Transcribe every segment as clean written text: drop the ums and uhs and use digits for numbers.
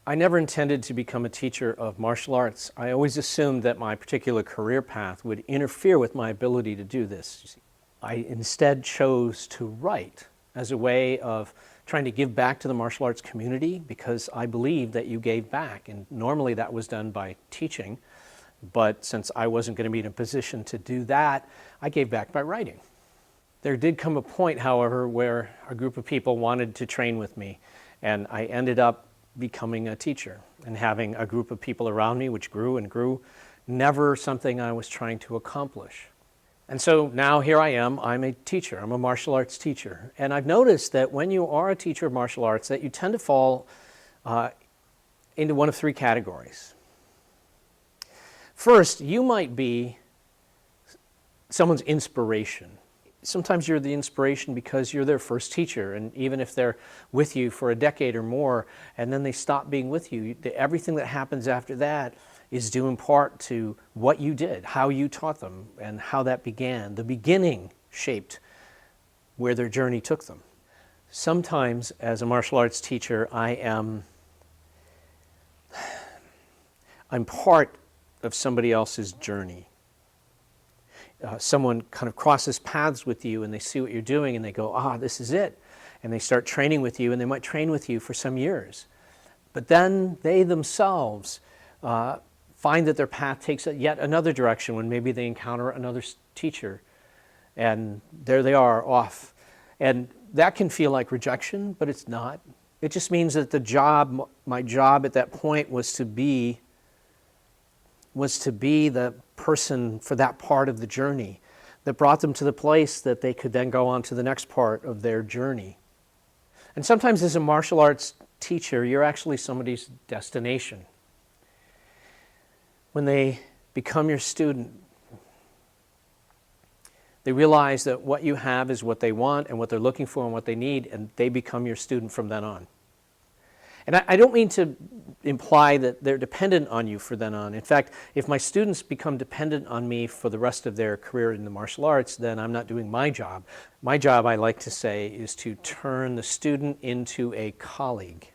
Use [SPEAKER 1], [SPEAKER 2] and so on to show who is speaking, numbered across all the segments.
[SPEAKER 1] I never intended to become a teacher of martial arts. I always assumed that my particular career path would interfere with my ability to do this. I instead chose to write as a way of trying to give back to the martial arts community because I believed that you gave back. And normally that was done by teaching, but since I wasn't going to be in a position to do that, I gave back by writing. There did come a point, however, where a group of people wanted to train with me, and I ended up becoming a teacher and having a group of people around me, which grew and grew, never something I was trying to accomplish. And so now here I am, I'm a teacher, I'm a martial arts teacher. And I've noticed that when you are a teacher of martial arts, that you tend to fall into one of three categories. First, you might be someone's inspiration. Sometimes you're the inspiration because you're their first teacher, and even if they're with you for a decade or more, and then they stop being with you, everything that happens after that is due in part to what you did, how you taught them, and how that began. The beginning shaped where their journey took them. Sometimes, as a martial arts teacher, I'm part of somebody else's journey. Someone kind of crosses paths with you and they see what you're doing and they go, this is it. And they start training with you, and they might train with you for some years. But then they themselves find that their path takes yet another direction when maybe they encounter another teacher. And there they are off. And that can feel like rejection, but it's not. It just means that my job at that point was to be the person for that part of the journey that brought them to the place that they could then go on to the next part of their journey. And sometimes as a martial arts teacher, you're actually somebody's destination. When they become your student, they realize that what you have is what they want and what they're looking for and what they need, and they become your student from then on. And I don't mean to imply that they're dependent on you from then on. In fact, if my students become dependent on me for the rest of their career in the martial arts, then I'm not doing my job. My job, I like to say, is to turn the student into a colleague.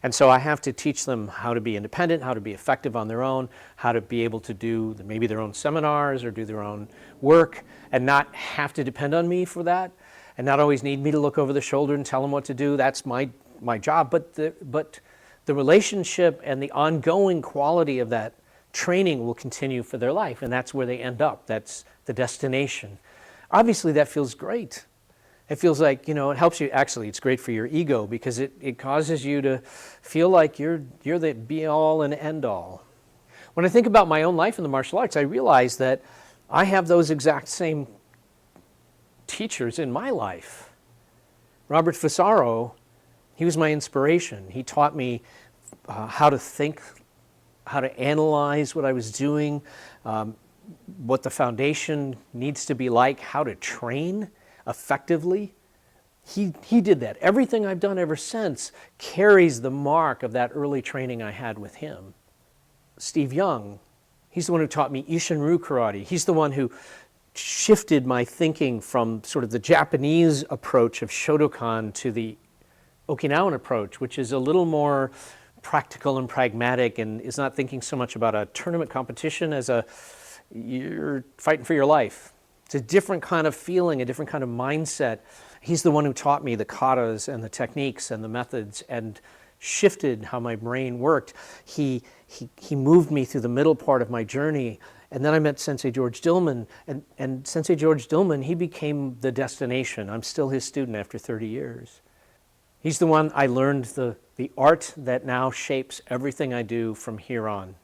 [SPEAKER 1] And so I have to teach them how to be independent, how to be effective on their own, how to be able to do maybe their own seminars or do their own work and not have to depend on me for that and not always need me to look over the shoulder and tell them what to do. That's my job, but the relationship and the ongoing quality of that training will continue for their life, and that's where they end up. That's the destination. Obviously, that feels great. It feels like, it helps you. Actually, it's great for your ego because it causes you to feel like you're the be-all and end-all. When I think about my own life in the martial arts, I realize that I have those exact same teachers in my life. Robert Fusaro, he was my inspiration. He taught me how to think, how to analyze what I was doing, what the foundation needs to be like, how to train effectively. He did that. Everything I've done ever since carries the mark of that early training I had with him. Steve Young, he's the one who taught me Isshin-ryu karate. He's the one who shifted my thinking from sort of the Japanese approach of Shotokan to the Okinawan approach, which is a little more practical and pragmatic and is not thinking so much about a tournament competition as you're fighting for your life. It's a different kind of feeling, a different kind of mindset. He's the one who taught me the katas and the techniques and the methods and shifted how my brain worked. He moved me through the middle part of my journey. And then I met Sensei George Dillman, and Sensei George Dillman, he became the destination. I'm still his student after 30 years. He's the one I learned the art that now shapes everything I do from here on.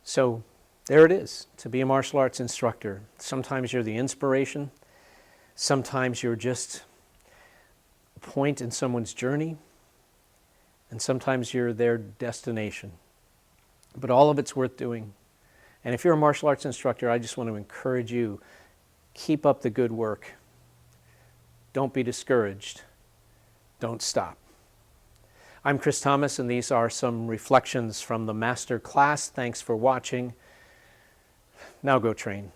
[SPEAKER 1] So there it is, to be a martial arts instructor. Sometimes you're the inspiration. Sometimes you're just a point in someone's journey. And sometimes you're their destination. But all of it's worth doing. And if you're a martial arts instructor, I just want to encourage you, keep up the good work. Don't be discouraged. Don't stop. I'm Chris Thomas, and these are some reflections from the master class. Thanks for watching. Now go train.